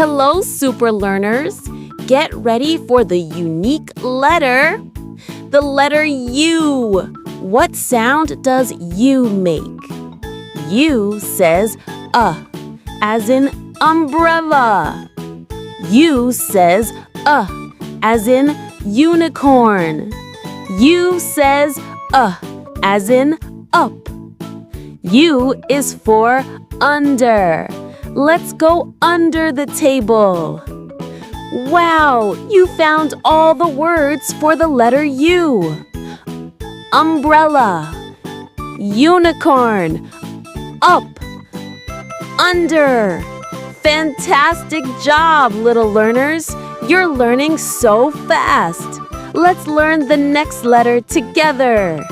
Hello, super learners! Get ready for the unique letter. The letter U. What sound does U make? U says as in umbrella. U says as in unicorn. U says as in up. U is for under. Let's go under the table. Wow, you found all the words for the letter U. Umbrella, unicorn, up, under. Fantastic job, little learners. You're learning so fast. Let's learn the next letter together.